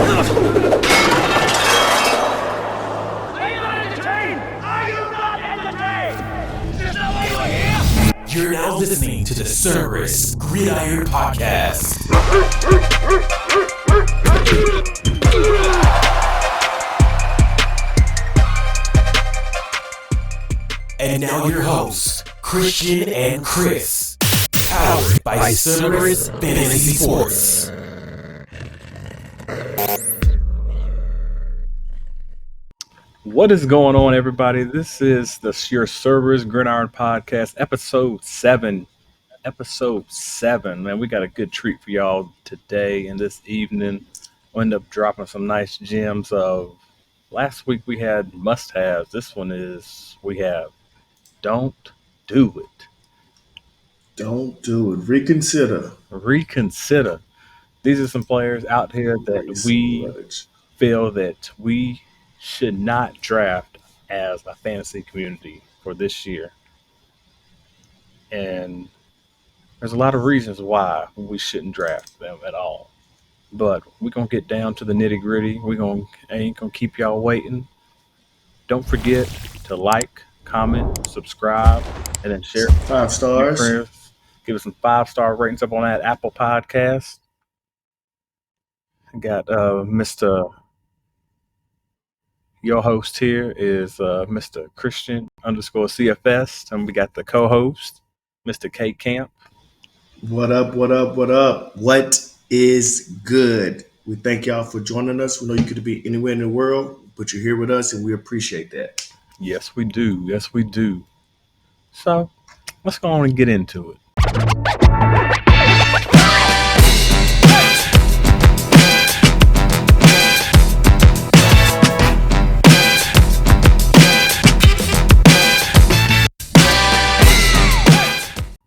You're now listening to the Cerberus Gridiron Podcast. And now your hosts, Christian and Kris, powered by Cerberus Fantasy Sports. What is going on, everybody? This is your Cerberus Gridiron Podcast, episode 7. Man, we got a good treat for y'all today and this evening. We'll end up dropping some nice gems of last week. We had must-haves. This one is we have Don't Do It. Don't do it. Reconsider. These are some players out here that we feel that we should not draft as a fantasy community for this year. And there's a lot of reasons why we shouldn't draft them at all. But we're going to get down to the nitty gritty. Ain't going to keep y'all waiting. Don't forget to like, comment, subscribe, and then share. 5 stars. Friends. Give us some 5-star ratings up on that Apple Podcast. I got Mr. Your host here is Mr. Christian _CFS, and we got the co-host, Mr. K Camp. What up? What is good? We thank y'all for joining us. We know you could be anywhere in the world, but you're here with us, and we appreciate that. Yes, we do. So, let's go on and get into it.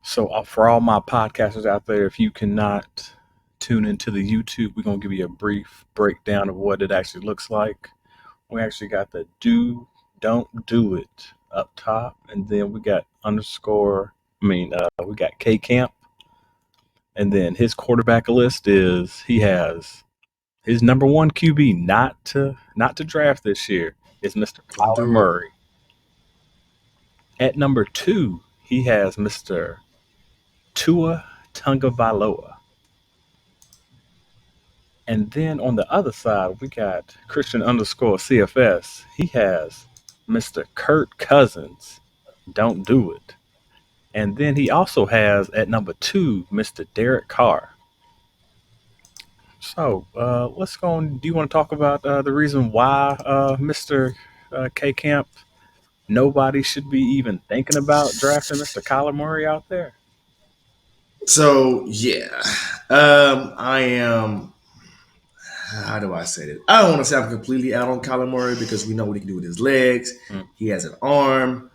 So for all my podcasters out there, if you cannot tune into the YouTube, we're going to give you a brief breakdown of what it actually looks like. We actually got the don't do it up top. And then we got we got K Camp. And then his quarterback list is he has his number one QB not to draft this year is Mr. Kyler Murray. At number 2, he has Mr. Tua Tagovailoa. And then on the other side, we got Christian _CFS. He has Mr. Kirk Cousins. Don't do it. And then he also has at number 2, Mr. Derek Carr. So let's go on. Do you want to talk about the reason why Mr. K Camp, nobody should be even thinking about drafting Mr. Kyler Murray out there? So, yeah, I am, how do I say this? I don't want to say I'm completely out on Kyler Murray because we know what he can do with his legs. He has an arm.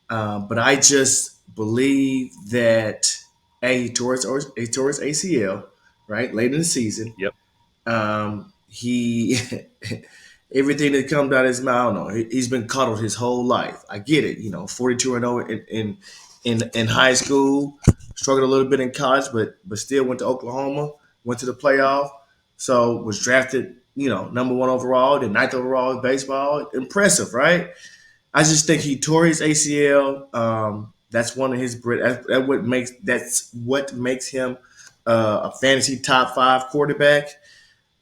But I just believe that, he tore his ACL, right, late in the season. Yep. He everything that comes out of his mouth, no, he's been coddled his whole life. I get it, 42-0 in high school, struggled a little bit in college, but still went to Oklahoma, went to the playoff, so was drafted, number 1 overall, then 9th overall in baseball. Impressive, right? I just think he tore his ACL. That's one of his. That's what makes him a fantasy top 5 quarterback.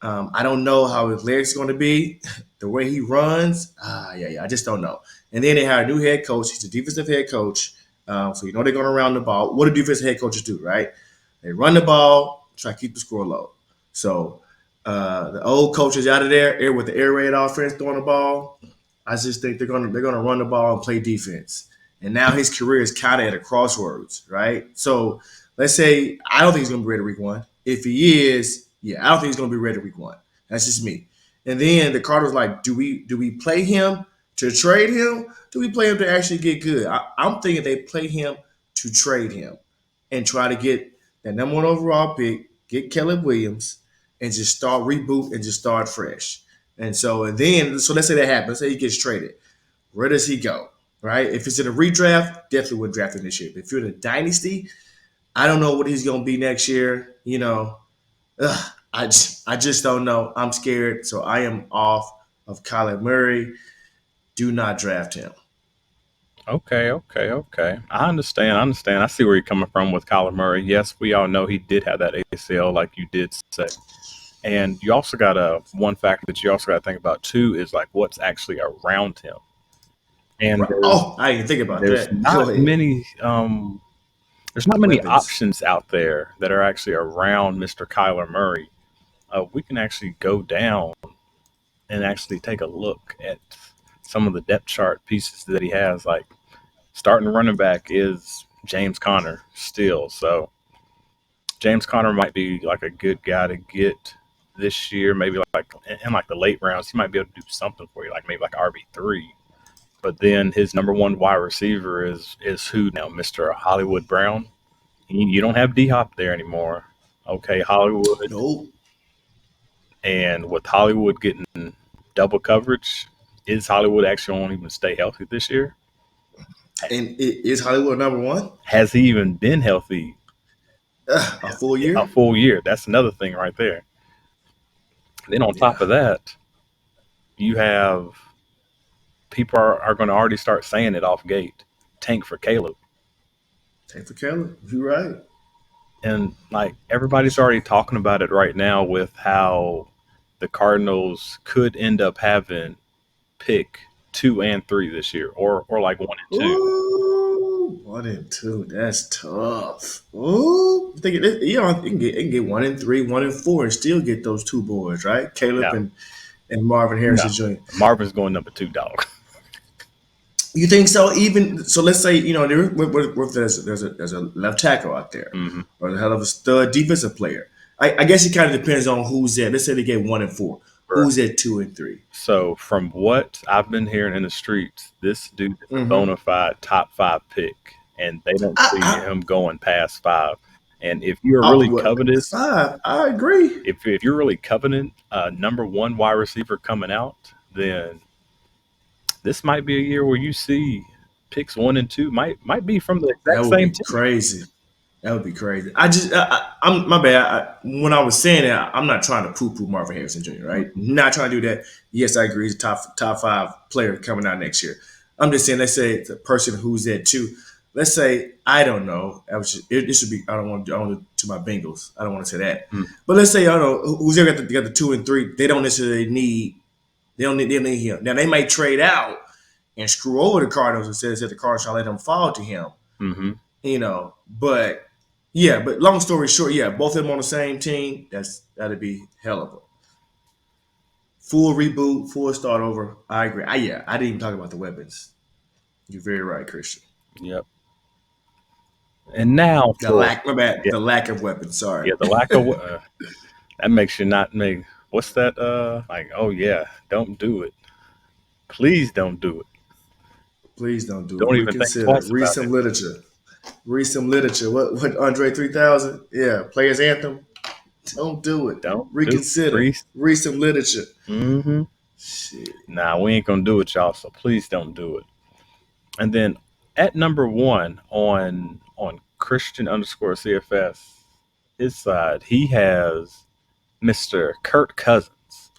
I don't know how his legs are going to be, the way he runs. I just don't know. And then they hired a new head coach. He's a defensive head coach, so they're going to run the ball. What do defensive head coaches do, right? They run the ball, try to keep the score low. So the old coach is out of there with the air raid offense throwing the ball. I just think they're gonna run the ball and play defense. And now his career is kind of at a crossroads, right? So let's say I don't think he's gonna be ready week 1. If he is, I don't think he's gonna be ready week 1. That's just me. And then the Cardinals like, do we play him to trade him? Do we play him to actually get good? I'm thinking they play him to trade him and try to get that number 1 overall pick, get Caleb Williams, and just reboot and just start fresh. And so let's say that happens. Let's say he gets traded. Where does he go? Right? If it's in a redraft, definitely would draft him this year. But if you're in a dynasty, I don't know what he's going to be next year. I I just don't know. I'm scared, so I am off of Kyler Murray. Do not draft him. Okay, okay, okay. I understand. I understand. I see where you're coming from with Kyler Murray. Yes, we all know he did have that ACL, like you did say. And you also got one factor that you also got to think about too is like what's actually around him. And Oh, I didn't think about there's that. Go not ahead. many there's not many Weapons. options out there that are actually around Mr. Kyler Murray. We can actually go down and actually take a look at some of the depth chart pieces that he has. Like starting running back is James Conner still. So James Conner might be like a good guy to get this year. Maybe like in like the late rounds, he might be able to do something for you, like maybe like RB3. But then his number one wide receiver is who now, Mister Hollywood Brown. You don't have D Hop there anymore. Okay, Hollywood, Nope. and with Hollywood getting double coverage, is Hollywood actually won't even stay healthy this year? And is Hollywood number one? Has he even been healthy A full a year? full year? That's another thing right there. Then on Yeah. top of that, you have people are going to already start saying it off gate. Tank for Caleb. Take for Keller. You're right. And like everybody's already talking about it right now with how the Cardinals could end up having pick 2 and 3 this year, or like 1 and 2. Ooh, 1 and 2. That's tough. Ooh, think it, you know, you can get 1 and 3, 1 and 4, and still get those two boys, right? Caleb No, and Marvin no. Harrison Jr. Marvin's going number 2, dog. You think so? Even so, let's say what if there's a left tackle out there, Hmm. or a hell of a stud defensive player. I guess it kind of depends on who's there. Let's say they get 1 and 4. Who's at 2 and 3? So from what I've been hearing in the streets, this dude is a Mm-hmm. bona fide top 5 pick, and they don't see I, him going past 5. And if you're really what, covetous, 5? I agree. if you're really coveting number one wide receiver coming out, then this might be a year where you see picks 1 and 2 might be from the That exact would same be team. crazy. That would be crazy. I'm my bad. When I was saying that, I'm not trying to poo-poo Marvin Harrison Jr. Right? Not trying to do that. Yes, I agree. He's a top 5 player coming out next year. I'm just saying. Let's say the person who's at 2. Let's say I don't know. It should be. I don't want to my Bengals. I don't want to say that. Mm, But let's say I don't know who's there got the 2 and 3. They don't necessarily need. They don't need him. Now they might trade out and screw over the Cardinals and say that the Cardinals shall let them fall to him. mm-hmm. But yeah, but long story short, yeah, both of them on the same team. That'd be hell of a full reboot, full start over. I agree. I didn't even talk about the weapons. You're very right, Christian. Yep. And now The for lack, my bad, yeah, the lack of weapons. Sorry. yeah, the lack of that makes you not make what's that like, oh yeah, don't do it. Please don't do it. Please don't do it. Don't even think Reconsider. twice Read about some it. literature. Read some literature. What Andre 3000? Yeah, Players Anthem. Don't do it. Don't do it. Reconsider. Read some literature. Mm-hmm. Shit. Nah, we ain't gonna do it, y'all. So please don't do it. And then at number 1 on Christian underscore CFS, his side, he has Mr. Kirk Cousins.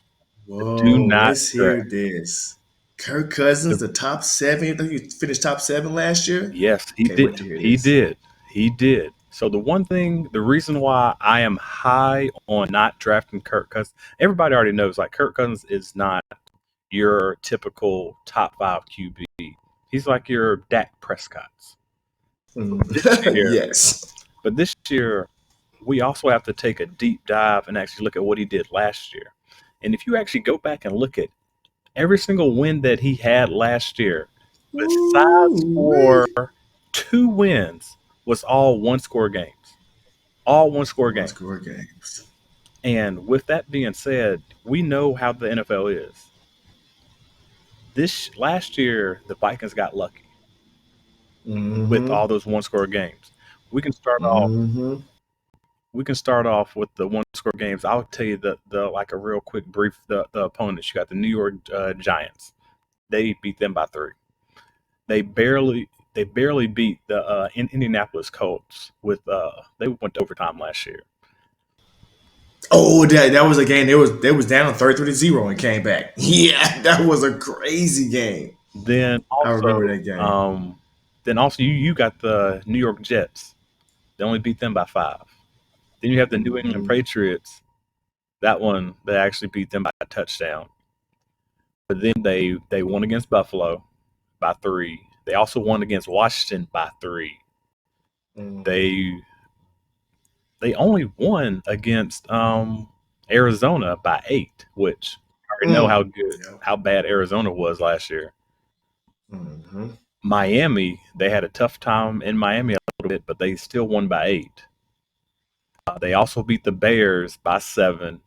Do Whoa, not let's hear draft. this. Kirk Cousins, the top 7. I think he finished top 7 last year. Yes, he Can't did. wait to hear He this. did. He did. So the reason why I am high on not drafting Kirk Cousins, everybody already knows like Kirk Cousins is not your typical top 5 QB. He's like your Dak Prescott's. This year, Yes. but this year we also have to take a deep dive and actually look at what he did last year. And if you actually go back and look at every single win that he had last year, besides Ooh-wee. for 2 wins, was all one-score games. All one-score One games. score games. And with that being said, we know how the NFL is. This last year, the Vikings got lucky with Mm-hmm. all those one-score games. We can start off. Mm-hmm. We can start off with the one-score games. I'll tell you the like a real quick brief. The opponents. You got the New York Giants. They beat them by 3. They barely beat the Indianapolis Colts with they went to overtime last year. Oh, that was a game. They was down 33-0 and came back. Yeah, that was a crazy game. Then I remember also, that game. um, you got the New York Jets. They only beat them by 5. Then you have the New England Hmm. Patriots. That one they actually beat them by a touchdown. But then they won against Buffalo by 3. They also won against Washington by 3. Hmm. They they only won against Arizona by 8, which I already know how good Yeah. how bad Arizona was last year. Hmm. Miami, they had a tough time in Miami a little bit, but they still won by 8. They also beat the Bears by 7.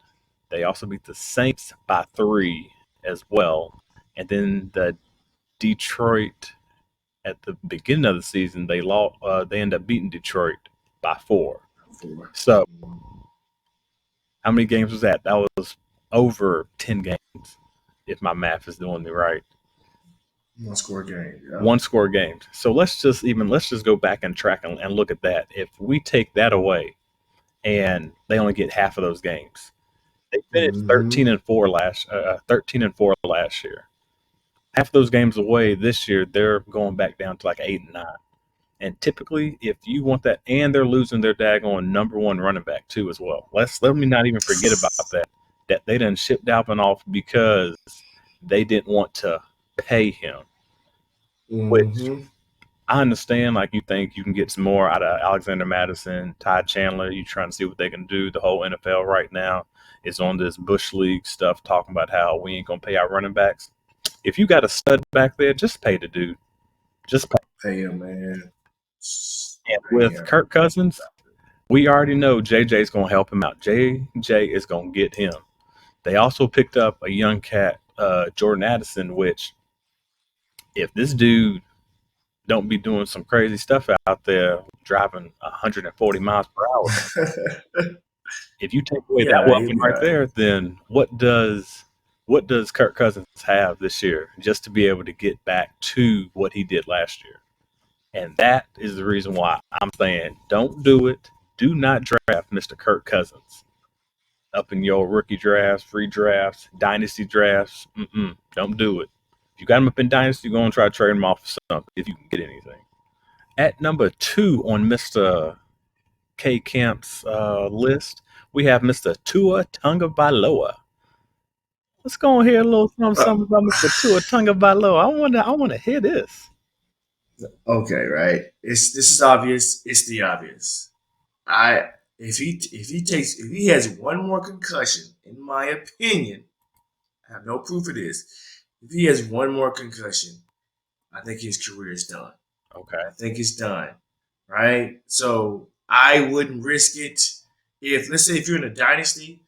They also beat the Saints by 3 as well. And then the Detroit at the beginning of the season, they lost. They ended up beating Detroit by 4. 4. So how many games was that? That was over 10 games, if my math is doing me right. One score game. Yeah. One score games. So let's just go back and track and look at that. If we take that away and they only get half of those games, they finished Hmm. 13-4 last year. Half those games away this year, they're going back down to like 8-9. And typically, if you want that, and they're losing their daggone number one running back too as well. Let me not even forget about that. That they done shipped Alvin off because they didn't want to pay him. Which Hmm. I understand. Like you think you can get some more out of Alexander Madison, Ty Chandler. You trying to see what they can do. The whole NFL right now is on this Bush League stuff, talking about how we ain't gonna pay our running backs. If you got a stud back there, just pay the dude. Just pay. Pay him, man. And Pay with him. Kirk Cousins, we already know JJ's going to help him out. JJ is going to get him. They also picked up a young cat, Jordan Addison, which if this dude don't be doing some crazy stuff out there, driving 140 miles per hour, if you take away that Yeah, he'll weapon be all right right. there, then what does Kirk Cousins have this year just to be able to get back to what he did last year? And that is the reason why I'm saying don't do it. Do not draft Mr. Kirk Cousins up in your rookie drafts, free drafts, dynasty drafts. Don't do it. If you got him up in dynasty, go and try to trade him off for something if you can get anything. At number 2 on Mr. K Camp's list, we have Mr. Tua Tagovailoa. Let's go and hear a little something, Uh, something about Mr. Tua Tagovailoa. I want to hear this. okay, right. This is obvious. It's the obvious. I if he has one more concussion, in my opinion, I have no proof of this. If he has one more concussion, I think his career is done. Okay. I think it's done. Right? So I wouldn't risk it. If let's say if you're in a dynasty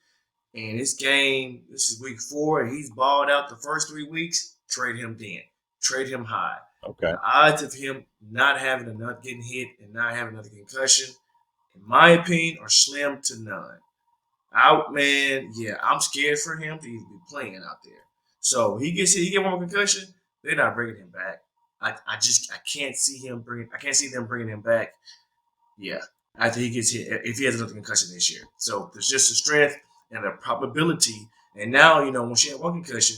and this is week 4 and he's balled out the first 3 weeks, trade him then. Trade him high. Okay. The odds of him not having another getting hit and not having another concussion, in my opinion, are slim to none. Out man, yeah, I'm scared for him to even be playing out there. So he gets hit, he get one concussion, they're not bringing him back. I can't see I can't see them bringing him back. Yeah, after he gets hit, if he has another concussion this year. So there's just the strength and the probability. And now once you have one concussion,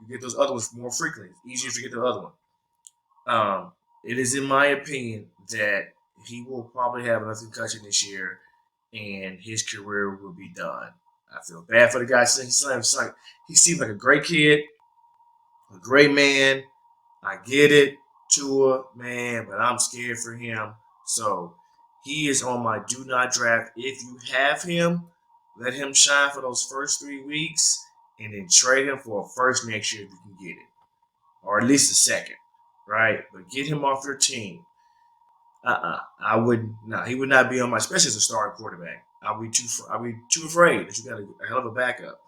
you get those other ones more frequently. It's easier to get the other one. It is in my opinion that he will probably have another concussion this year, and his career will be done. I feel bad for the guy. He seems like a great kid, a great man. I get it, Tua, man, but I'm scared for him. So he is on my do not draft. If you have him, let him shine for those first 3 weeks, and then trade him for a first next year if you can get it, or at least a second, right? But get him off your team. I wouldn't. No, he would not be on my, especially as a starting quarterback. I'll be too afraid that you got a hell of a backup.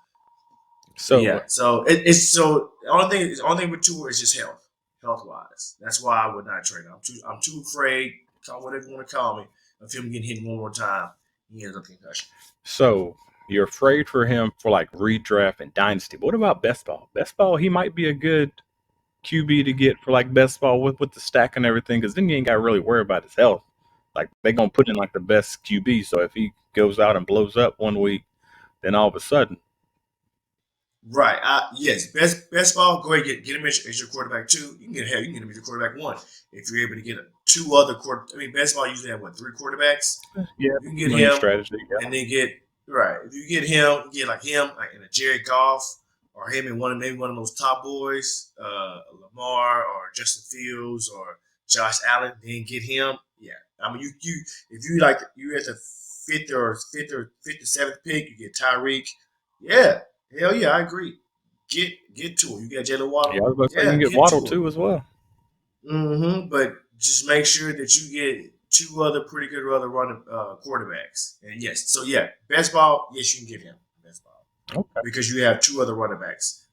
But So yeah, so the only thing with Tua is just health wise. That's why I would not trade him. I'm too afraid. Call whatever you want to call me of him getting hit one more time. He has a concussion. So you're afraid for him for like redraft and dynasty. But what about best ball? Best ball, he might be a good QB to get for like best ball with the stack and everything, because then you ain't got to really worry about his health. Like they gonna put in like the best QB. So if he goes out and blows up one week, Then all of a sudden, Right. Yes. Best ball. Go ahead get him as your quarterback two. You can get him as your quarterback one if you're able to get two other quarter. I mean, best ball usually have three quarterbacks. yeah, You can get depending on your him strategy. Yeah, and then get right. If you get him, get like him like in a Jared Goff or him in maybe one of those top boys, Lamar or Justin Fields or Josh Allen. Then get him. Yeah. I mean, you if you like you at the fifth or seventh pick, you get Tyreek. Yeah. Hell yeah, I agree. Get to him. You got Jalen yeah. Waddle. I was about to say you Yeah, can get get Waddle to him. too as well. But just make sure that you get two other pretty good other running quarterbacks. And yes, so yeah, best ball. Yes, you can get him best ball Okay. because you have two other running backs.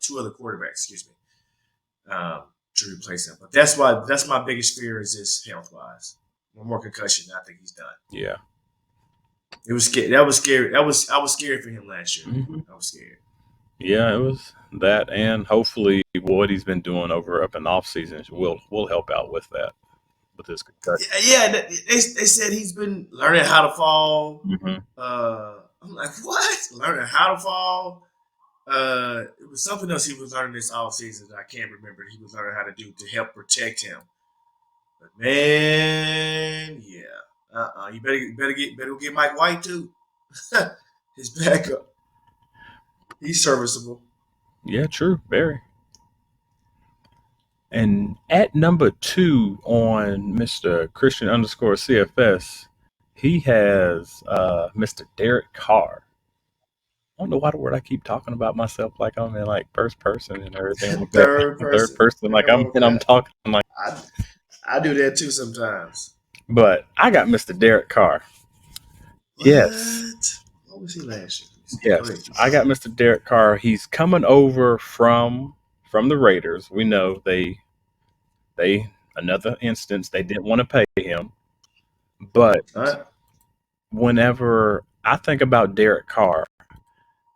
Two other quarterbacks. Excuse me. To replace him. But that's my biggest fear is his health wise. One more concussion, I think he's done. Yeah. It was scary. That was scary. I was scared for him last year. Hmm. I was scared. Yeah, it was that, and hopefully what he's been doing over up in the off season will help out with that, with his concussion. Yeah, they said he's been learning how to fall. Hmm. I'm like, what? Learning how to fall? It was something else he was learning this off season that I can't remember. He was learning how to do to help protect him. But man, yeah, you better get Mike White too. His backup, he's serviceable. Yeah, true, very. And at number 2 on Mr. Christian underscore CFS, he has Mr. Derek Carr. I don't know why the word I keep talking about myself like I'm in like first person and everything like that. Third Third person. person, like Yeah, I'm talking like. I do that too sometimes. But I got Mr. Derek Carr. Yes, What was he last year? Go ahead. yes, I got Mr. Derek Carr. He's coming over from the Raiders. We know they another instance they didn't want to pay him, but All right. whenever I think about Derek Carr,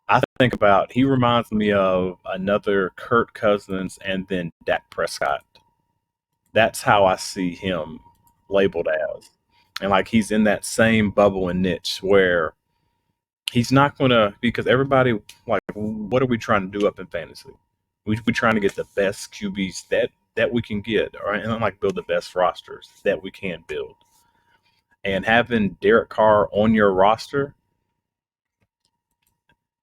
I think about he reminds me of another Kirk Cousins and then Dak Prescott. That's how I see him labeled as. And like he's in that same bubble and niche where he's not gonna, because everybody, like, what are we trying to do up in fantasy? We trying to get the best QBs that we can get, or and like build the best rosters that we can build. And having Derek Carr on your roster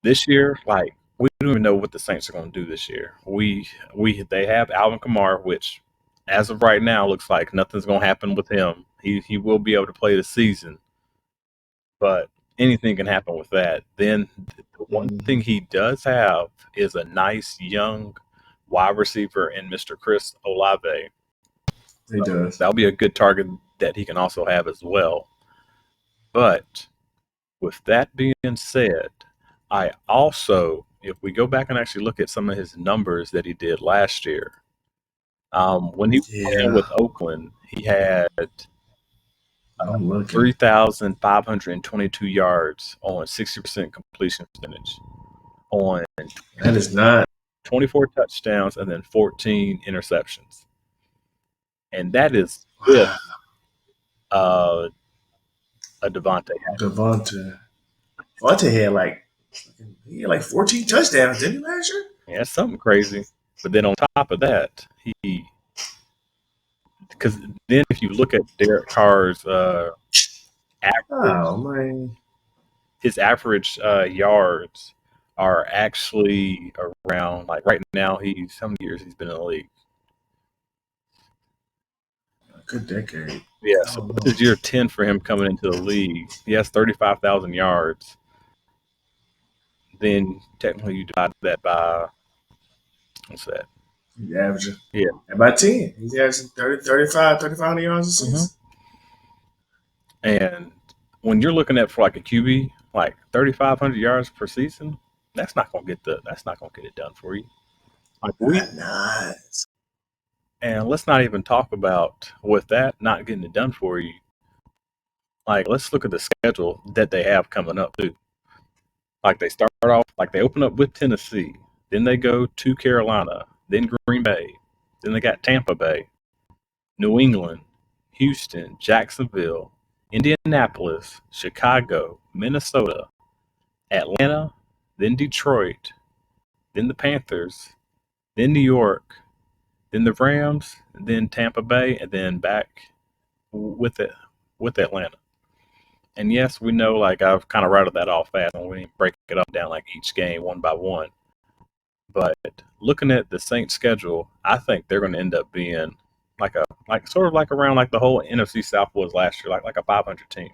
this year, like we don't even know what the Saints are going to do this year. They have Alvin Kamara, which as of right now looks like nothing's going to happen with him. He will be able to play the season, but anything can happen with that. Then the one thing he does have is a nice young wide receiver in Mr. Chris Olave. He does. That'll be a good target that he can also have as well. But with that being said, I also, if we go back and actually look at some of his numbers that he did last year, when he was playing with Oakland, he had 3,522 yards on 60% completion percentage, on That is not 24 touchdowns, and then 14 interceptions. And that is with a Devontae. Devontae had like 14 touchdowns, didn't he, last year? Yeah, that's something crazy. But then on top of that, because then if you look at Derek Carr's average, his average yards are actually around, like right now, how many years he's been in the league? A good decade. Yeah, so this is year 10 for him coming into the league. He has 35,000 yards. Then technically you divide that by, what's that? He's averaging. Yeah. About 10. He's averaging 3,500 yards a season. And when you're looking at for like a QB, like 3,500 yards per season, that's not gonna get it done for you. Like not. And let's not even talk about with that not getting it done for you. Like, let's look at the schedule that they have coming up too. Like they start off, like they open up with Tennessee, then they go to Carolina, then Green Bay, then they got Tampa Bay, New England, Houston, Jacksonville, Indianapolis, Chicago, Minnesota, Atlanta, then Detroit, then the Panthers, then New York, then the Rams, then Tampa Bay, and then back with it with Atlanta. And yes, we know like I've kind of rattled that off fast and we break it up down like each game one by one. But looking at the Saints schedule, I think they're going to end up being like sort of like around like the whole NFC South was last year, like a 500 team.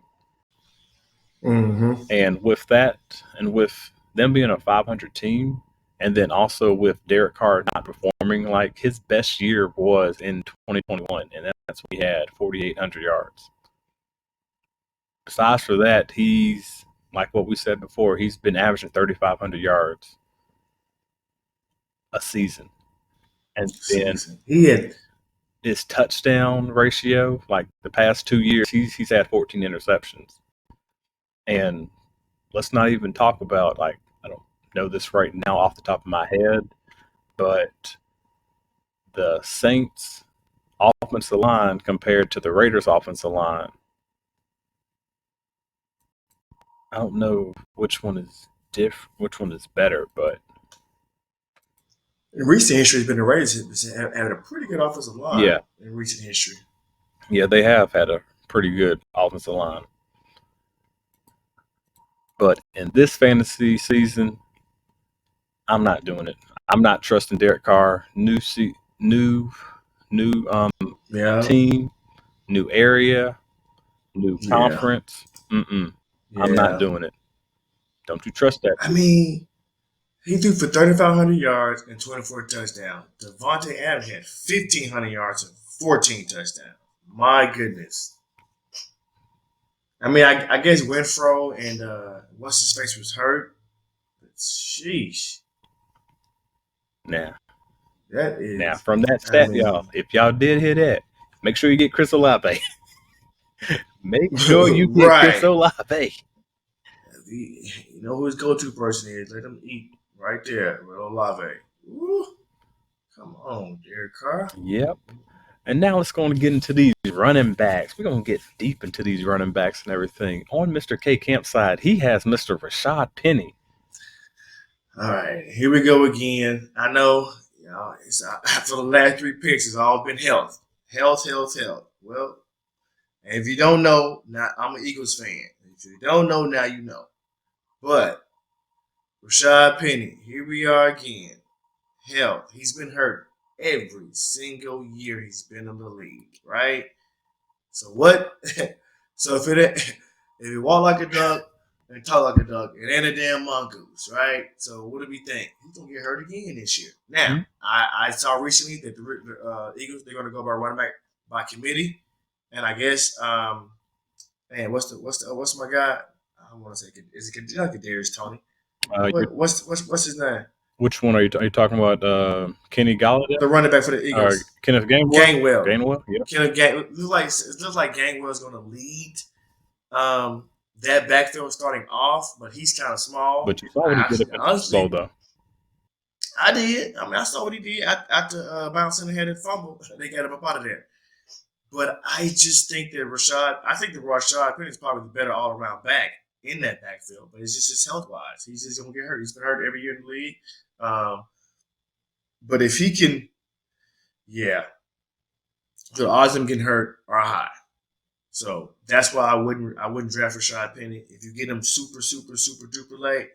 Mm-hmm. And with that, and with them being a 500 team, and then also with Derek Carr not performing, like his best year was in 2021, and that's when he had 4,800 yards. Besides for that, he's like what we said before, he's been averaging 3,500 yards a season. And then He had his touchdown ratio, like the past 2 years, he's had 14 interceptions. And let's not even talk about like I don't know this right now off the top of my head, but the Saints offensive line compared to the Raiders offensive line, I don't know which one is which one is better, but in recent history has been the Raiders had a pretty good offensive line yeah, in recent history. yeah, they have had a pretty good offensive line. But in this fantasy season, I'm not doing it. I'm not trusting Derek Carr. New Yeah. team, new area, new Yeah. conference. I'm not doing it. Don't you trust that? I mean, he threw for 3,500 yards and 24 touchdowns. Devontae Adams had 1,500 yards and 14 touchdowns. My goodness. I mean, I guess Winfro and what's his face was hurt. But sheesh. Nah. That is. Now, from that stat, y'all, if y'all did hear that, make sure you get Chris Olave. Make sure you get Chris Olave. You know who his go-to person is. Let him eat right there with Olave. Woo. Come on, Derek Carr. Yep. And now let's go and get into these running backs. We're going to get deep into these running backs and everything. On Mr. K Camp's side, he has Mr. Rashad Penny. All right, here we go again. I know, you know, it's after the last 3 picks, it's all been health. Health. Well, if you don't know, now I'm an Eagles fan. If you don't know, now you know. But Rashad Penny, here we are again. Health. He's been hurt every single year he's been in the league, right? So what? So if you walk like a duck and talk like a duck, it ain't a damn mongoose, right? So what do we think? He's gonna get hurt again this year. Now, I saw recently that the Eagles they're gonna go by running back by committee, and I guess man, what's my guy? I don't want to say is it Kadarius Tony? What's his name? Which one are you talking about? Kenny Galladay? The running back for the Eagles. Kenneth Gainwell? Gainwell, yeah. It looks like Gainwell's going to lead that backfield starting off, but he's kind of small. But you saw what he did against the though. I did. I mean, I saw what he did after bouncing ahead and fumble. They got him up out of there. But I just think that Rashad Penny is probably the better all-around back in that backfield. But it's just his health-wise. He's just going to get hurt. He's been hurt every year in the league. But if he can, the odds of him getting hurt are high. So that's why I wouldn't draft Rashad Penny. If you get him super duper late,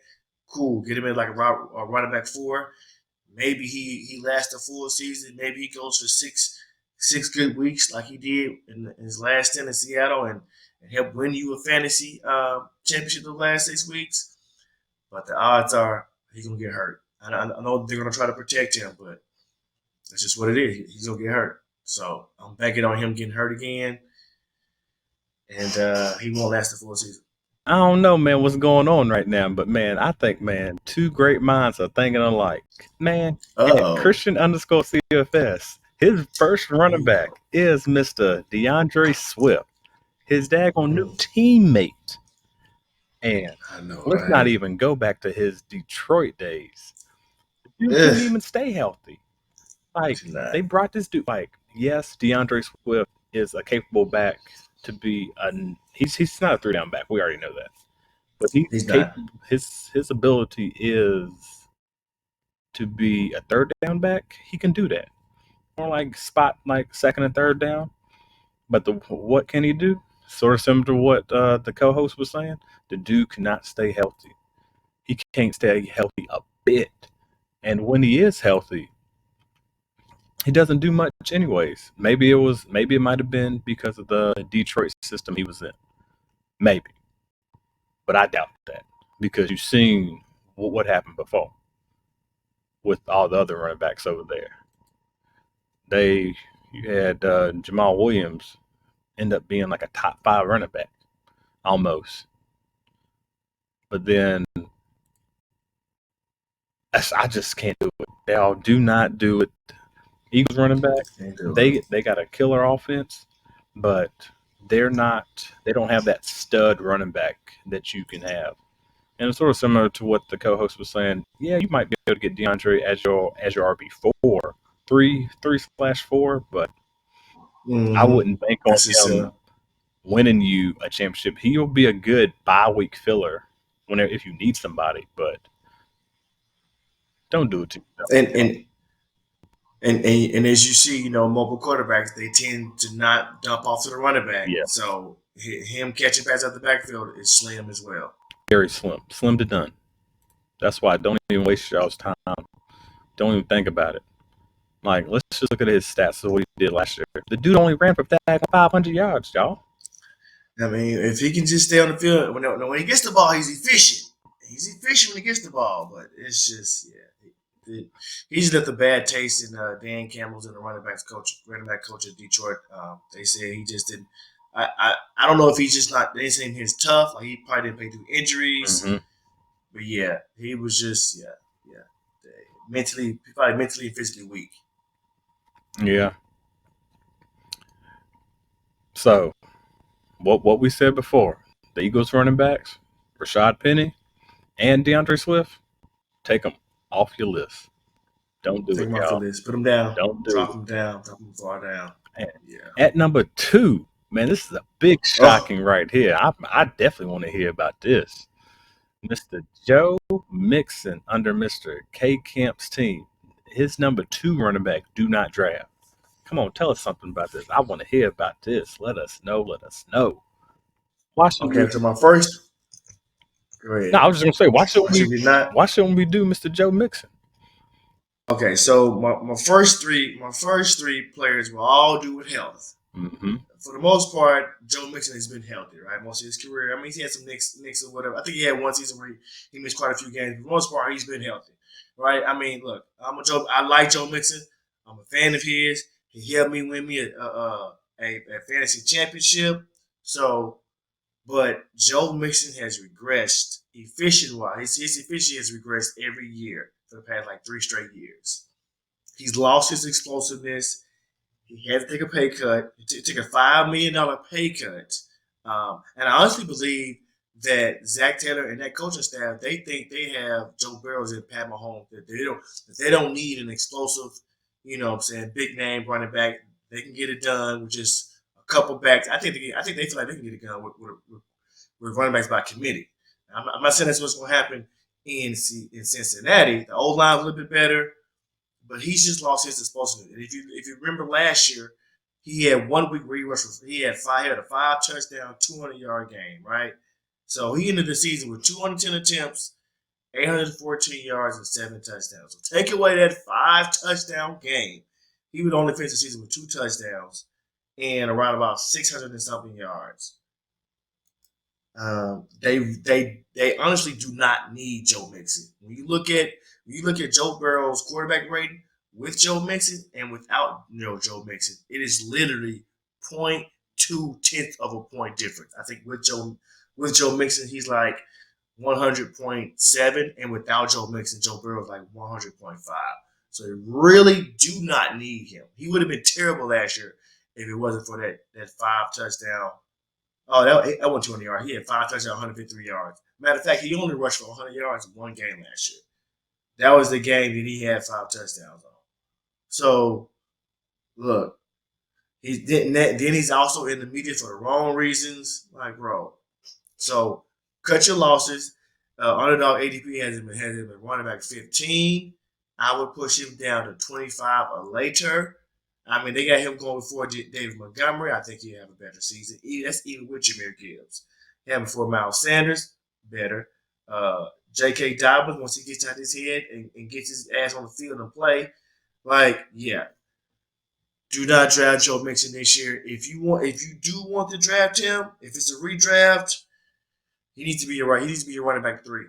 cool. Get him in like a running back 4. Maybe he lasts a full season. Maybe he goes for six good weeks like he did in his last stint in Seattle and help win you a fantasy championship the last 6 weeks. But the odds are he's going to get hurt. I know they're going to try to protect him, but that's just what it is. He's going to get hurt. So I'm banking on him getting hurt again, and he won't last the full season. I don't know, man, what's going on right now, but, man, I think, man, 2 great minds are thinking alike. Man, Christian_CFS, his first running back is Mr. DeAndre Swift, his daggone new teammate. And let's not even go back to his Detroit days. The dude couldn't even stay healthy. Like, they brought this dude, like, yes, DeAndre Swift is a capable back to be he's not a 3-down back. We already know that. but he's He's not. capable. His ability is to be a third down back. He can do that, or like spot like second and third down. But what can he do? Sort of similar to what the co-host was saying. The dude cannot stay healthy. He can't stay healthy a bit. And when he is healthy, he doesn't do much anyways. Maybe it might have been because of the Detroit system he was in. Maybe. But I doubt that. Because you've seen what happened before with all the other running backs over there. You had Jamal Williams end up being like a top 5 running back. Almost. But then I just can't do it. They all do not do it. Eagles running back, they got a killer offense, but they don't have that stud running back that you can have. And it's sort of similar to what the co-host was saying. Yeah, you might be able to get DeAndre as your RB4, 3/4, but I wouldn't bank on him winning you a championship. He'll be a good bye-week filler if you need somebody, but don't do it to yourself. And as you see, mobile quarterbacks, they tend to not dump off to the running back. Yeah. So him catching passes out the backfield is slim as well. Very slim to none. That's why don't even waste y'all's time. Don't even think about it. Like, let's just look at his stats of what he did last year. The dude only ran for 500 yards, y'all. I mean, if he can just stay on the field, when he gets the ball, he's efficient. He's efficient when he gets the ball, but it's just, he's left a bad taste in Dan Campbell's and the running back coach at Detroit. They say he just didn't. I don't know if he's just not. They saying he's tough. Like he probably didn't play through injuries. Mm-hmm. But yeah, he was just probably mentally and physically weak. Yeah. So, what we said before, the Eagles running backs, Rashad Penny and DeAndre Swift, take them off your list. Don't do Take it, them off y'all. the list. Put them down. Don't do Drop it. them down. Drop them far down. At number 2, man, this is a big shocking right here. I definitely want to hear about this. Mr. Joe Mixon under Mr. K. Camp's team. His number 2 running back do not draft. Come on, tell us something about this. I want to hear about this. Let us know. Why should so my first. Go ahead. No, I was just gonna say, why shouldn't we do Mr. Joe Mixon? Okay, so my first three players will all do with health. Mm-hmm. For the most part, Joe Mixon has been healthy, right? Most of his career. I mean, he had some nicks or whatever. I think he had one season where he missed quite a few games. For the most part, he's been healthy, right? I mean, look, I like Joe Mixon. I'm a fan of his. He helped me win me a fantasy championship. So, but Joe Mixon has regressed efficient-wise. His efficiency has regressed every year for the past 3 straight years. He's lost his explosiveness. He had to take a pay cut. He took a $5 million pay cut. And I honestly believe that Zach Taylor and that coaching staff, they think they have Joe Burrow and Pat Mahomes. That they don't need an explosive, big name running back. They can get it done with just a couple backs. I think they feel like they can get it done with running backs by committee. I'm not saying that's what's going to happen in Cincinnati. The old line's a little bit better. But he's just lost his explosiveness. And if you remember last year, he had 1 week where he had a 5 touchdown, 200-yard game, right? So he ended the season with 210 attempts, 814 yards, and 7 touchdowns. So take away that 5 touchdown game, he would only finish the season with 2 touchdowns and around about 600 and something yards. They honestly do not need Joe Mixon. When you look at Joe Burrow's quarterback rating with Joe Mixon and without Joe Mixon, it is literally 0.2 of a point difference. I think with Joe Mixon, he's like 100.7, and without Joe Mixon, Joe Burrow's like 100.5. So they really do not need him. He would have been terrible last year if it wasn't for that 5 touchdown. Oh, that went 200 yards. He had 5 touchdowns, 153 yards. Matter of fact, he only rushed for 100 yards in 1 game last year. That was the game that he had 5 touchdowns on. So, look, then he's also in the media for the wrong reasons. Like, bro. So, cut your losses. Underdog ADP has him running back 15. I would push him down to 25 or later. I mean, they got him going before David Montgomery. I think he'll have a better season. That's even with Jameer Gibbs. He had before Miles Sanders, better. J.K. Dobbins, once he gets out his head and gets his ass on the field and play, yeah. Do not draft Joe Mixon this year. If you do want to draft him, if it's a redraft, he needs to be your running back 3.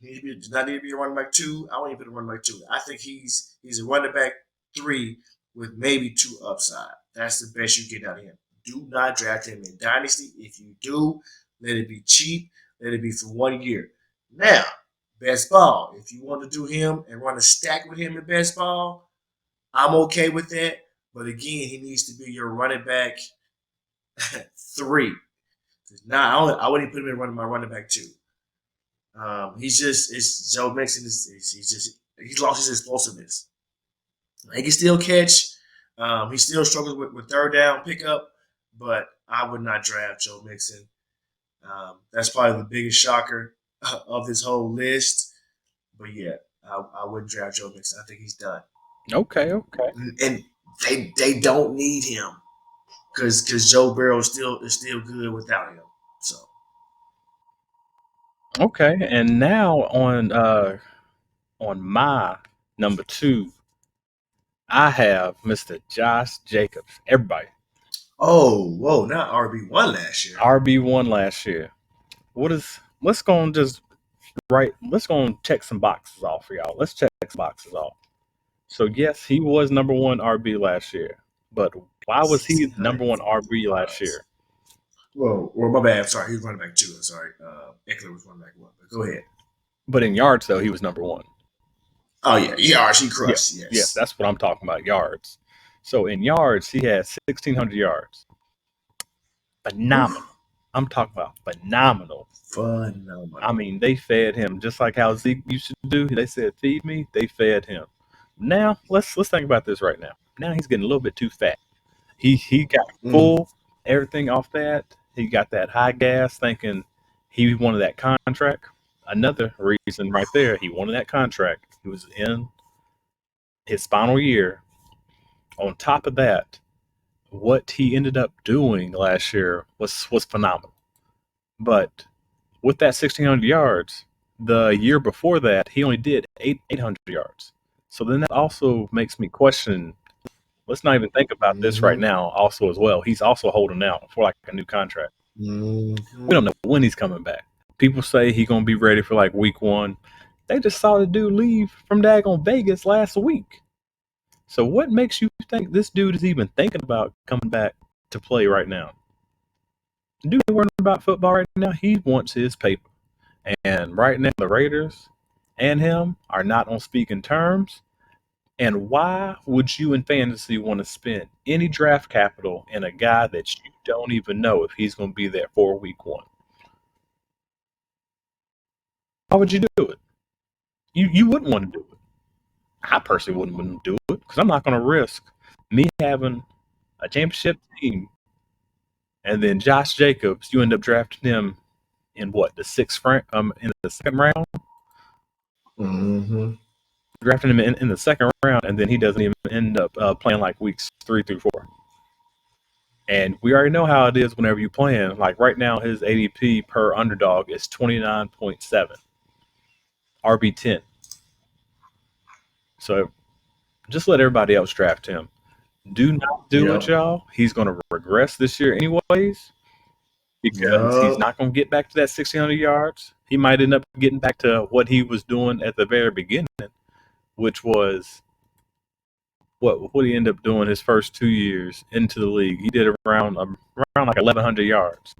He does not need to be a running back 2. I won't even put a running back 2. I think he's a running back 3 with maybe 2 upside. That's the best you get out of him. Do not draft him in Dynasty. If you do, let it be cheap. Let it be for 1 year. Now, best ball. If you want to do him and run a stack with him in best ball, I'm okay with that. But again, he needs to be your running back 3. Now, I wouldn't put him in my running back 2. It's Joe Mixon. He's lost his explosiveness. He can still catch. He still struggles with third down pickup, but I would not draft Joe Mixon. That's probably the biggest shocker of this whole list. But yeah, I wouldn't draft Joe Mixon. I think he's done. Okay. And they don't need him because Joe Burrow is still good without him. So Okay, and now on my number 2, I have Mr. Josh Jacobs. Everybody. whoa, not RB1 last year. RB1 last year. Let's go and check some boxes off for y'all. Let's check some boxes off. So yes, he was number 1 RB last year. But why was he number 1 RB last year? Well, my bad. I'm sorry. He was running back 2. I'm sorry. Eckler was running back 1. But go ahead. But in yards, though, he was number 1. Oh, yeah. Yards, he crushed. Yeah, Yes. yes, that's what I'm talking about, yards. So in yards, he had 1,600 yards. Phenomenal. Oof. I'm talking about phenomenal. Phenomenal. I mean, they fed him just like how Zeke used to do. They said, feed me. They fed him. Now, let's think about this right now. Now he's getting a little bit too fat. He got full, everything off that. He got that high gas thinking he wanted that contract. Another reason right there, he wanted that contract. He was in his final year. On top of that, what he ended up doing last year was phenomenal. But with that 1,600 yards, the year before that, he only did 800 yards. So then that also makes me question, let's not even think about this right now also as well. He's also holding out for like a new contract. We don't know when he's coming back. People say he's going to be ready for like week 1. They just saw the dude leave from daggone Vegas last week. So what makes you think this dude is even thinking about coming back to play right now? The dude ain't worrying about football right now. He wants his paper. And right now, the Raiders and him are not on speaking terms. And why would you in fantasy want to spend any draft capital in a guy that you don't even know if he's going to be there for week 1? Why would you do it? You wouldn't want to do it. I personally wouldn't want to do it because I'm not going to risk me having a championship team and then Josh Jacobs, you end up drafting him in what, the 6th round, in the 2nd round? Mm-hmm. Drafting him in the 2nd round, and then he doesn't even end up playing like weeks 3 through 4. And we already know how it is whenever you playing. Like right now, his ADP per underdog is 29.7, RB10. So just let everybody else draft him. Do not do it, y'all. He's going to regress this year anyways because he's not going to get back to that 1,600 yards. He might end up getting back to what he was doing at the very beginning, which was what he ended up doing his first 2 years into the league. He did around like 1,100 yards.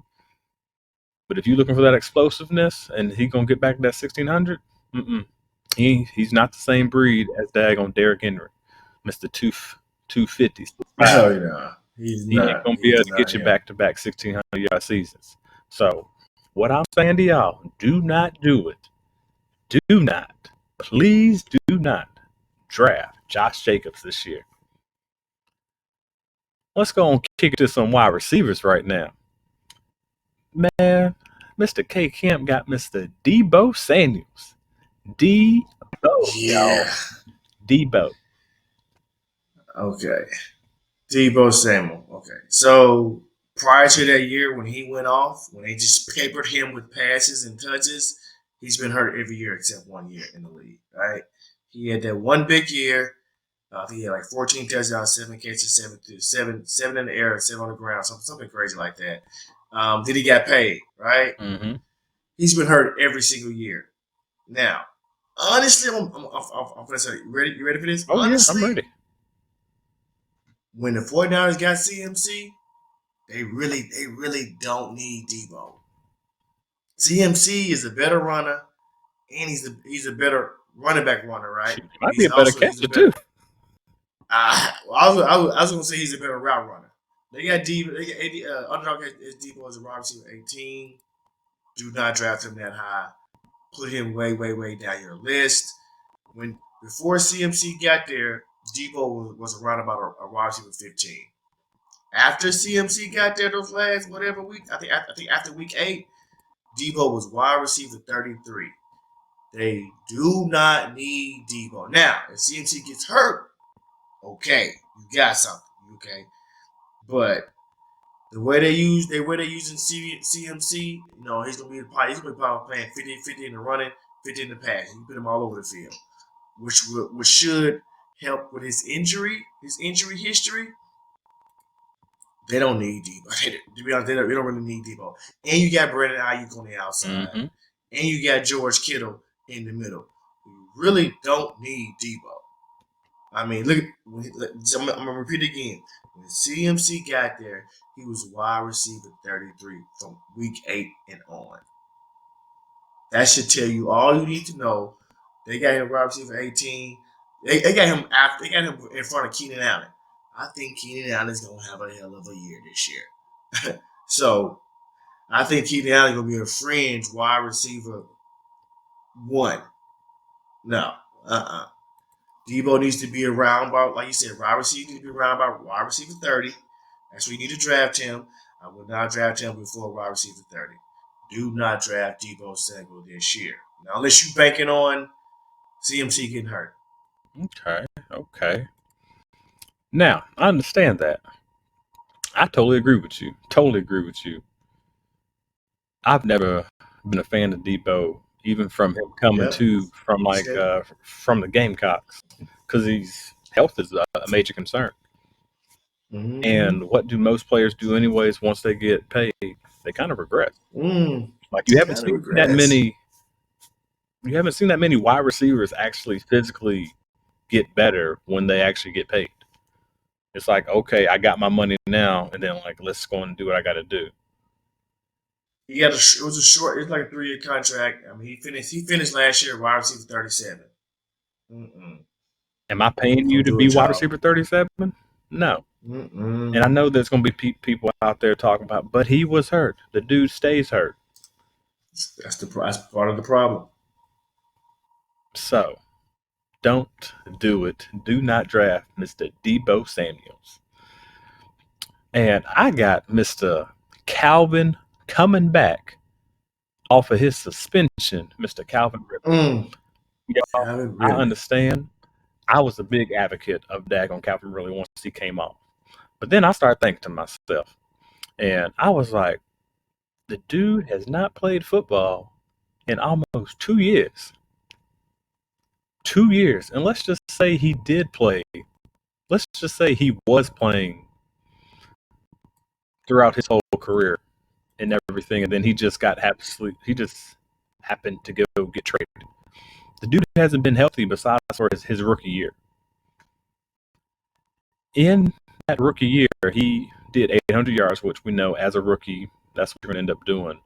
But if you're looking for that explosiveness and he's going to get back to that 1,600, he's not the same breed as daggone Derrick Henry, Mr. 250. Oh, yeah. He ain't going to be able to get you back-to-back 1,600-yard seasons. So what I'm saying to y'all, do not do it. Do not. Please do not draft Josh Jacobs this year. Let's go and kick it to some wide receivers right now. Man, Mr. K Camp got Mr. Debo Samuels. Debo, y'all. Yeah. Debo. Okay. Debo Samuel. Okay. So prior to that year when he went off, when they just papered him with passes and touches, he's been hurt every year except 1 year in the league, right? He had that one big year. I think he had like 14 touchdowns, 7 catches, seven in the air, 7 on the ground, something crazy like that. Then he got paid, right? Mm-hmm. He's been hurt every single year. Now, honestly, I'm gonna say, you ready for this? Oh, yeah, I'm Honestly, ready. when the 49ers got CMC, they really don't need Debo. CMC is a better runner, and he's a better running back runner, right? Shoot, he But might be a better he's a catcher, better. too. I was gonna say he's a better route runner. They got Debo. They got underdog as Debo as a wide receiver 18. Do not draft him that high. Put him way down your list. When before CMC got there, Debo was around about a wide receiver 15. After CMC got there, those last whatever week, I think after week 8, Debo was wide receiver 33. They do not need Debo. Now, if CMC gets hurt, okay, you got something, okay. But the way they're using CMC, he's gonna be probably playing 50 in the running, 50 in the pass. You put him all over the field, which should help with his injury history. They don't need Debo. To be honest, they don't really need Debo. And you got Brandon Ayuk on the outside, Mm-hmm. and you got George Kittle in the middle. You really don't need Debo. I mean, look. I'm gonna repeat it again. When CMC got there, he was wide receiver 33 from week 8 and on. That should tell you all you need to know. They got him wide receiver 18. They got him after. They got him in front of Keenan Allen. I think Keenan Allen is gonna have a hell of a year this year. So I think Keenan Allen gonna be a fringe wide receiver 1. No, Debo needs to be around about, like you said, wide receiver needs to be around about wide receiver 30. That's where you need to draft him. I would not draft him before wide receiver 30. Do not draft Debo Samuel this year. Now, unless you're banking on CMC getting hurt. Okay. Now, I understand that. I totally agree with you. I've never been a fan of Debo, even from him coming Yep. from from the Gamecocks, because his health is a major concern. Mm-hmm. And what do most players do anyways once they get paid? They kind of regress. Like you haven't Kind of seen that regrets. many. You haven't seen that many wide receivers actually physically get better when they actually get paid. It's like, okay, I got my money now, and then like let's go and do what I got to do. It was a short. It's like a 3-year contract. I mean, he finished last year wide receiver 37. Am I paying you Don't to do be it, wide y'all. receiver 37? No. And I know there's going to be people out there talking about, but he was hurt. The dude stays hurt. That's part of the problem. So don't do it. Do not draft Mr. Debo Samuels. And I got Mr. Calvin coming back off of his suspension, Mr. Calvin Ridley. Y'all, Calvin I Ridley. understand. I was a big advocate of Dagon Calvin Ridley once he came off. But then I started thinking to myself, and I was like, the dude has not played football in almost 2 years. 2 years. And let's just say he did play. Let's just say he was playing throughout his whole career and everything, and then he just happened to go get traded. The dude hasn't been healthy besides for his rookie year. In that rookie year, he did 800 yards, which we know as a rookie, that's what you're going to end up doing.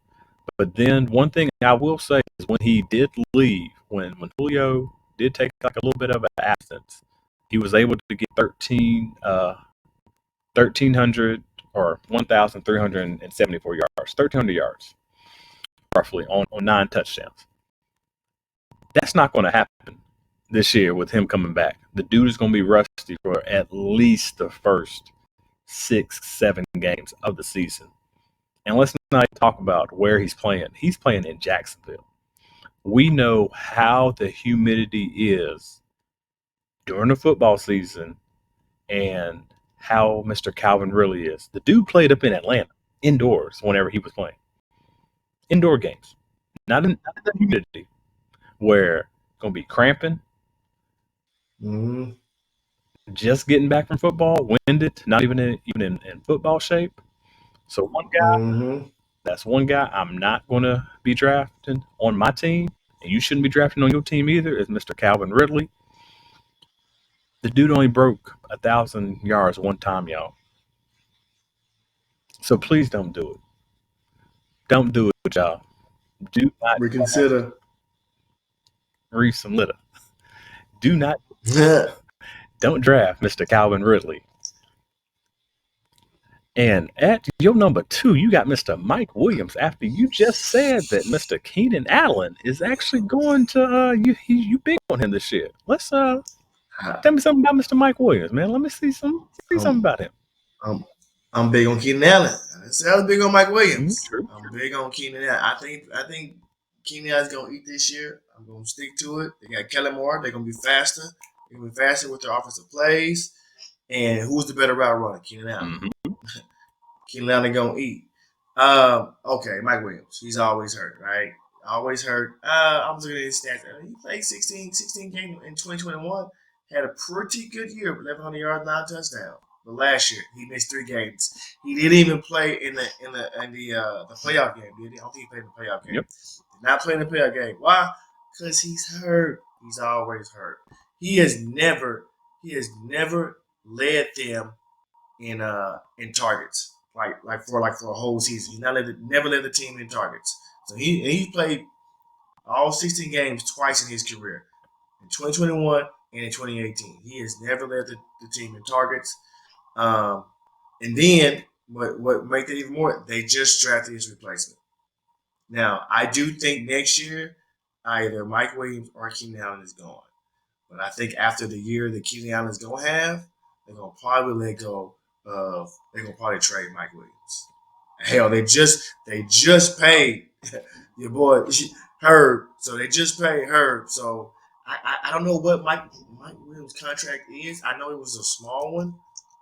But then one thing I will say is when he did leave, when Julio did take like a little bit of an absence, he was able to get 1,300 or 1,374 yards, 1,300 yards, roughly, on 9 touchdowns. That's not going to happen this year with him coming back. The dude is going to be rusty for at least the first 6-7 games of the season. And let's not talk about where he's playing. He's playing in Jacksonville. We know how the humidity is during the football season and how Mr. Calvin really is. The dude played up in Atlanta, indoors, whenever he was playing. Indoor games. Not in the humidity where it's going to be cramping, Mm-hmm. just getting back from football, winded, not even in football shape. So Mm-hmm. that's one guy I'm not going to be drafting on my team, and you shouldn't be drafting on your team either, is Mr. Calvin Ridley. The dude only broke 1,000 yards one time, y'all. So please don't do it. Don't do it, y'all. Do not Reconsider. read some litter. Do not, don't draft Mr. Calvin Ridley. And at your number 2, you got Mr. Mike Williams. After you just said that Mr. Keenan Allen is actually going to you big on him this year. Let's tell me something about Mr. Mike Williams, man. Let me see something I'm, about him. I'm big on Keenan Allen. I said I was big on Mike Williams. True. I'm big on Keenan Allen. I think Keenan Allen's gonna eat this year. I'm gonna stick to it. They got Kellen Moore. They're gonna be faster. They're gonna be faster with their offensive plays. And who's the better route runner? Keenan Allen. Mm-hmm. Keenan Allen gonna eat. Okay, Mike Williams. He's always hurt, right? Always hurt. I was looking at his stats. He played 16 games in 2021. Had a pretty good year, 1,100 yards, 9 touchdowns. But last year he missed 3 games. He didn't even play in the playoff game. I don't think he played in the playoff game. Yep. Did not play in the playoff game. Why? Because he's hurt. He's always hurt. He has never led them in targets like for a whole season. He never led the team in targets. So he played all 16 games twice in his career, in 2021 and in 2018. He has never led the team in targets. And then what makes it even more? They just drafted his replacement. Now I do think next year either Mike Williams or Keenan Allen is gone. But I think after the year that Keenan Allen is gonna have, they're gonna probably let go of. They're gonna probably trade Mike Williams. Hell, they just paid your boy Herb, so they just paid Herb. So I don't know what Mike Williams' contract is. I know it was a small one,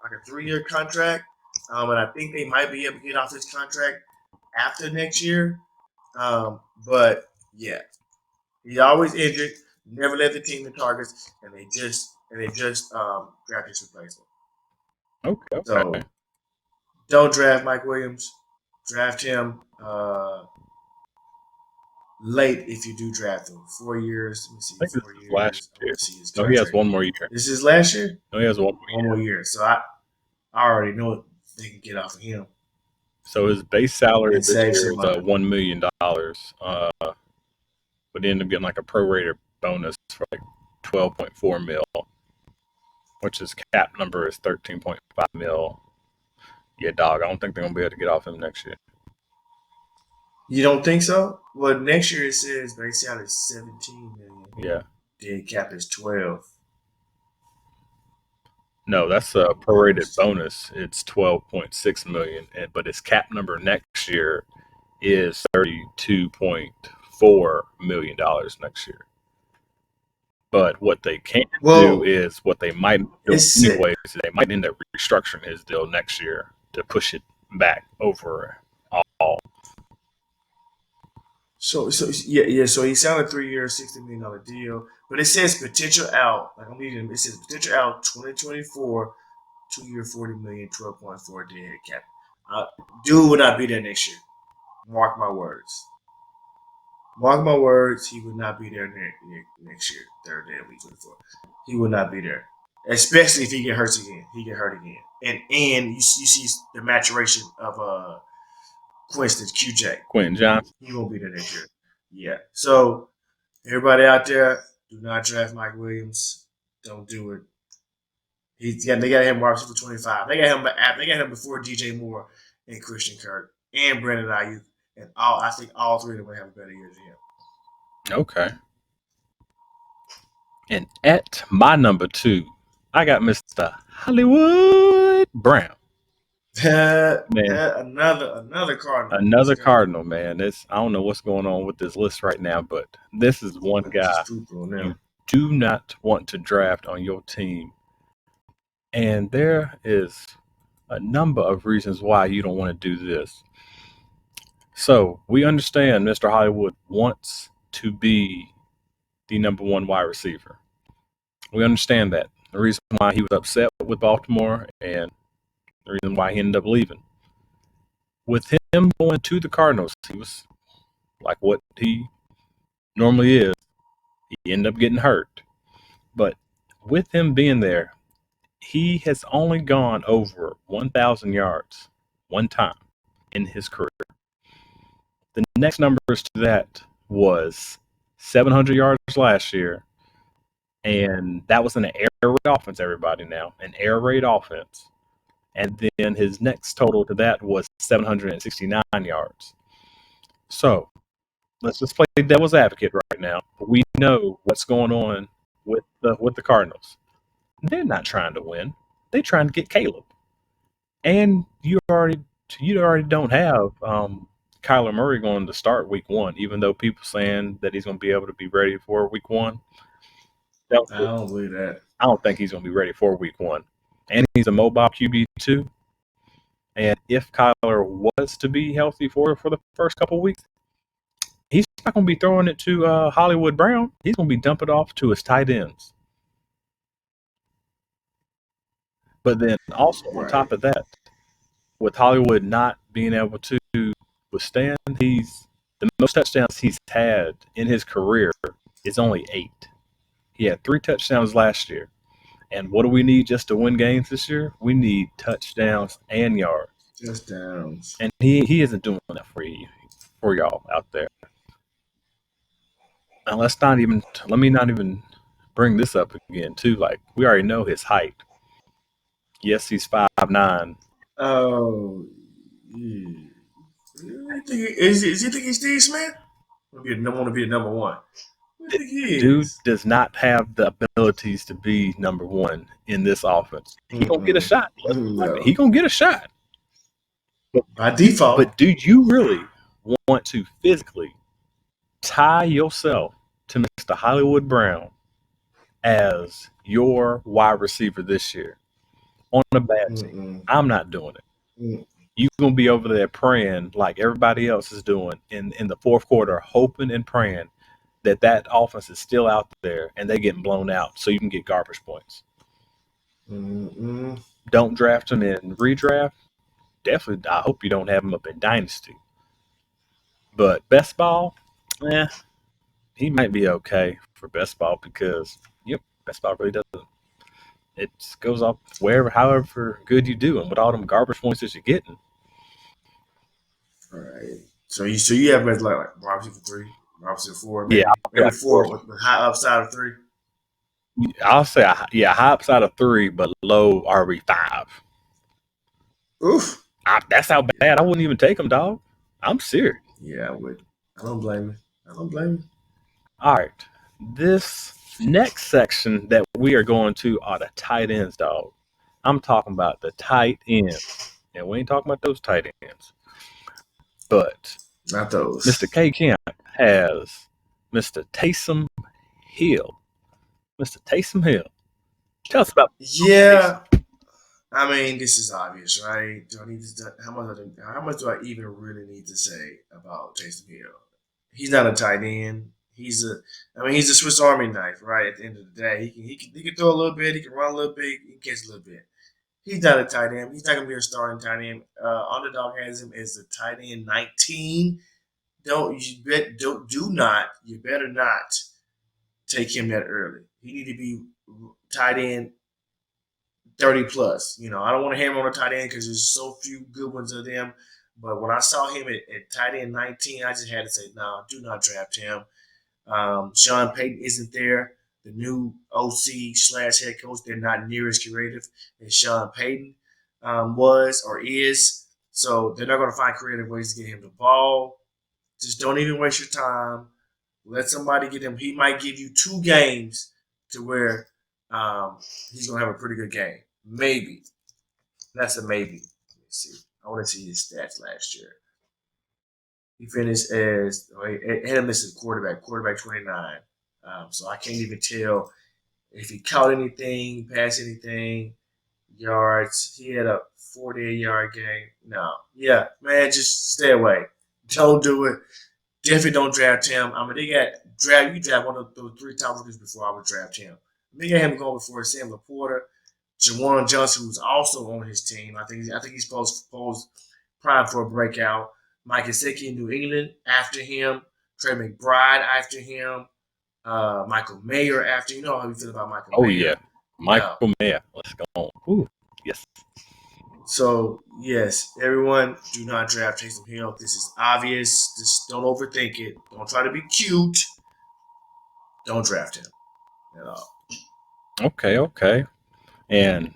like a 3-year contract, and I think they might be able to get off this contract after next year. But yeah, he's always injured. Never led the team in targets, and they just drafted his replacement. Okay. So don't draft Mike Williams. Draft him late if you do draft him. 4 years. Let me see. I think 4 this is years. last I year. want to see his No, contract. he has one more year. This is last year? No, he has one more year. So I already know what they can get off of him. So his base salary And this save year some was money. $1 million. But he ended up getting like a prorated bonus for like 12.4 mil, which his cap number is 13.5 mil. Yeah, dog. I don't think they're gonna be able to get off him next year. You don't think so? Well, next year it says base salary is 17 million. Yeah. Dead cap is 12. No, that's a prorated bonus. It's 12.6 million, but his cap number next year is $32.4 million next year. But what they can't do is what they might do anyways. They might end up restructuring his deal next year to push it back over all. So yeah. So he signed a 3-year, $60 million deal, but it says potential out. Like I'm reading, it says potential out 2024, 2-year, $40 million, 12.4 dead cap. Dude will not be there next year. Mark my words. Mark my words. He would not be there next year. Third day of week 24. He would not be there, especially if he get hurt again. He get hurt again, and you see the maturation of Quentin Johnson. He won't be there next year. Yeah. So everybody out there, do not draft Mike Williams. Don't do it. They got him wide receiver 25. They got him before DJ Moore and Christian Kirk and Brandon Ayuk, and I think all 3 of them will have a better year than him. Okay. And at my number 2, I got Mr. Hollywood Brown. Man, Another Cardinal. This another guy Cardinal, man. I don't know what's going on with this list right now, but this is one guy just stupid on you them. do not want to draft on your team. And there is a number of reasons why you don't want to do this. So we understand Mr. Hollywood wants to be the number one wide receiver. We understand that. The reason why he was upset with Baltimore and the reason why he ended up leaving. With him going to the Cardinals, he was like what he normally is. He ended up getting hurt. But with him being there, he has only gone over 1,000 yards one time in his career. The next numbers to that was 700 yards last year, and that was an air raid offense, everybody now, an air raid offense. And then his next total to that was 769 yards. So let's just play devil's advocate right now. We know what's going on with the Cardinals. They're not trying to win. They're trying to get Caleb. And you already don't have Kyler Murray going to start week one, even though people saying that he's going to be able to be ready for week one. I don't believe that. I don't think he's going to be ready for week one. And he's a mobile QB too. And if Kyler was to be healthy for the first couple of weeks, he's not going to be throwing it to Hollywood Brown. He's going to be dumping it off to his tight ends. But then also on top of that, with Hollywood not being able to withstand, the most touchdowns he's had in his career is only 8. He had 3 touchdowns last year. And what do we need just to win games this year? We need touchdowns and yards. Touchdowns. And he isn't doing that for y'all out there. Now let me not even bring this up again too. Like we already know his height. Yes, he's 5'9". Oh, yeah. Is he think he's Steve Smith? Want to be a number one. What do you think he Dude is? does not have the abilities to be number one in this offense. He gonna get a shot. No. He gonna get a shot. By default. But do you really want to physically tie yourself to Mr. Hollywood Brown as your wide receiver this year on a bad team? I'm not doing it. You're going to be over there praying like everybody else is doing in the fourth quarter, hoping and praying that offense is still out there and they getting blown out so you can get garbage points. Don't draft him in redraft. Definitely, I hope you don't have him up in Dynasty. But best ball, he might be okay for best ball because, best ball really doesn't. It goes off however good you do and with all them garbage points that you're getting. All right. So you have him as like Robinson for 3, Robinson 4, maybe, Yeah, maybe 4 with high upside of 3. I'll say high upside of 3, but low RB5. Oof. That's how bad I wouldn't even take him, dog. I'm serious. Yeah, I would. I don't blame you. All right. This next section that we are going to are the tight ends, dog. I'm talking about the tight ends. And we ain't talking about those tight ends. But not those. Mr. K Camp has Mr. Taysom Hill. Mr. Taysom Hill. Tell us about Yeah. I mean, this is obvious, right? Do I need to? How much do I even really need to say about Taysom Hill? He's not a tight end. He's a Swiss Army knife, right? At the end of the day, he can throw a little bit, he can run a little bit, he can catch a little bit. He's not a tight end. He's not gonna be a starting tight end. Underdog has him as a tight end 19. You better not take him that early. He need to be tight end 30 plus. I don't want to hammer on a tight end because there's so few good ones of them. But when I saw him at tight end 19, I just had to say, no, do not draft him. Sean Payton isn't there. The new OC/head coach, they're not near as creative as Sean Payton was or is. So they're not going to find creative ways to get him the ball. Just don't even waste your time. Let somebody get him. He might give you 2 games to where he's going to have a pretty good game. Maybe. That's a maybe. see. I want to see his stats last year. He finished as had him as quarterback 29. So I can't even tell if he caught anything, passed anything, yards. He had a 48-yard game. No, yeah, man, just stay away. Don't do it. Definitely don't draft him. I mean, they got draft. You draft one of those three top rookies before I would draft him. They got him going before Sam Laporta, Jawan Johnson, who's also on his team. I think he's supposed prime for a breakout. Mike Gesicki in New England after him. Trey McBride after him. Michael Mayer after. You know how we feel about Michael Mayer. Yeah, Michael Mayer. Let's go on. Ooh, yes. So yes, everyone, do not draft Taysom Hill. This is obvious. Just don't overthink it. Don't try to be cute. Don't draft him at all. Okay. And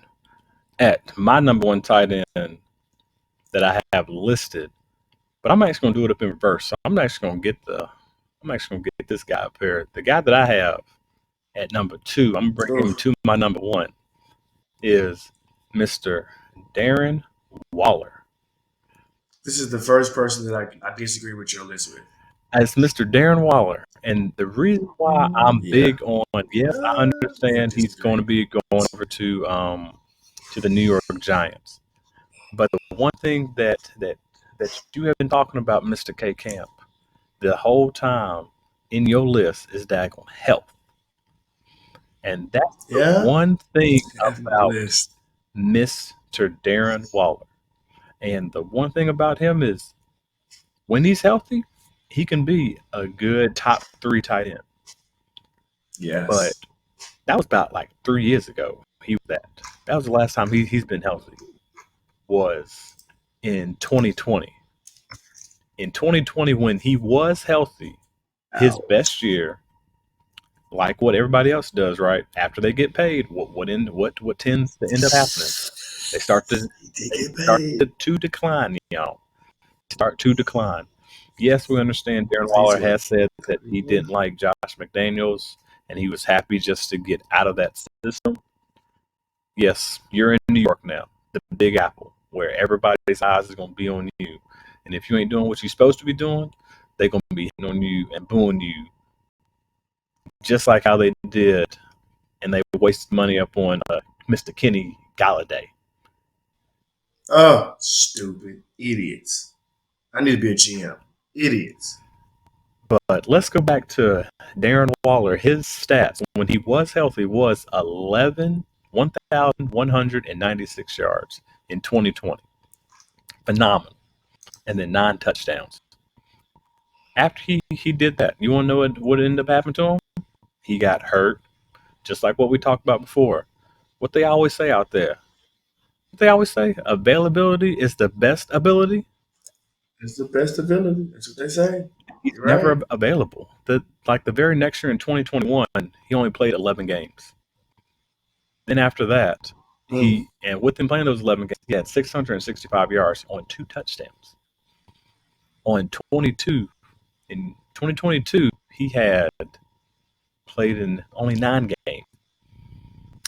at my number one tight end that I have listed, but I'm actually gonna do it up in reverse. So I'm actually gonna get this guy up here. The guy that I have at number 2, I'm bringing him to my number 1, is Mr. Darren Waller. This is the first person that I disagree with your list with. As Mr. Darren Waller, and the reason why I'm big on, yes, I understand he's going to be going over to the New York Giants, but the one thing that you have been talking about, Mr. K Camp, the whole time in your list is daggone health, and that's the one thing about Mr. Darren Waller. And the one thing about him is when he's healthy, he can be a good top 3 tight end. Yes. But that was about like 3 years ago. That was the last time he's been healthy. Was in 2020. In 2020, when he was healthy, his best year, like what everybody else does, right? After they get paid, what tends to end up happening? They start to decline, y'all. Start to decline. Yes, we understand Darren Waller has said that he didn't like Josh McDaniels and he was happy just to get out of that system. Yes, you're in New York now, the Big Apple, where everybody's eyes is going to be on you. And if you ain't doing what you're supposed to be doing, they're going to be hitting on you and booing you, just like how they did, and they wasted money up on Mr. Kenny Galladay. Oh, stupid idiots! I need to be a GM. Idiots. But let's go back to Darren Waller. His stats when he was healthy was 1,196 yards in 2020. Phenomenal. And then 9 touchdowns. After he did that, you want to know what ended up happening to him? He got hurt, just like what we talked about before. What they always say out there. What they always say? Availability is the best ability. It's the best ability. That's what they say. He's never available. The very next year in 2021, he only played 11 games. Then after that, with him playing those 11 games, he had 665 yards on 2 touchdowns. In 2022, he had played in only 9 games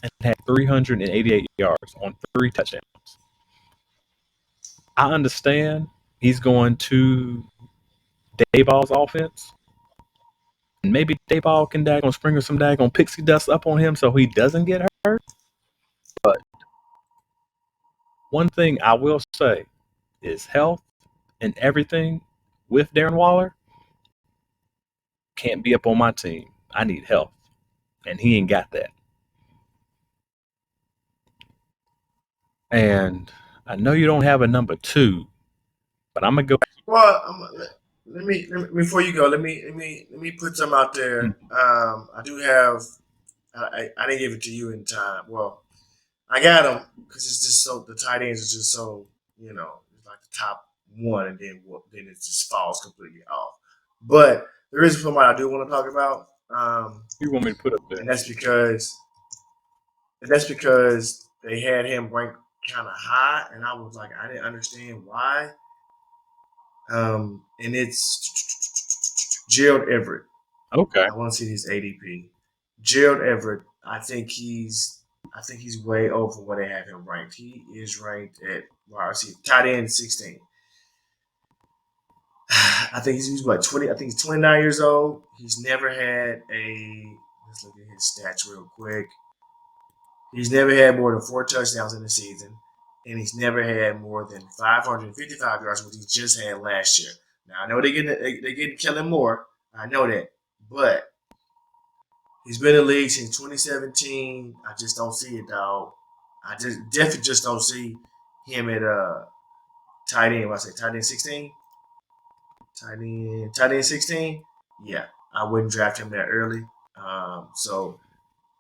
and had 388 yards on 3 touchdowns. I understand he's going to Dayball's offense. And maybe Dayball can sprinkle some pixie dust up on him so he doesn't get hurt. But one thing I will say is health and everything with Darren Waller can't be up on my team. I need health. And he ain't got that. And I know you don't have a number 2, but I'm gonna go. Well, let me before you go. Let me put some out there. I do have. I didn't give it to you in time. Well, I got them because it's just so the tight ends are just so it's like the top 1, and then it just falls completely off. But there is somebody I do want to talk about. You want me to put up there? And that's because they had him ranked kind of high, and I was like, I didn't understand why. And it's Gerald Everett. Okay. I want to see his ADP. Gerald Everett. I think he's way over where they have him ranked. He is ranked at wide receiver, tight end 16. I think he's what 20. I think he's 29 years old. He's never had a. Let's look at his stats real quick. He's never had more than 4 touchdowns in the season, and he's never had more than 555 yards, which he just had last year. Now I know they're getting Kellen Moore. I know that, but he's been in the league since 2017. I just don't see it, dog. I just definitely just don't see him at tight end. What I say, tight end 16. Tight end 16. Yeah, I wouldn't draft him that early. So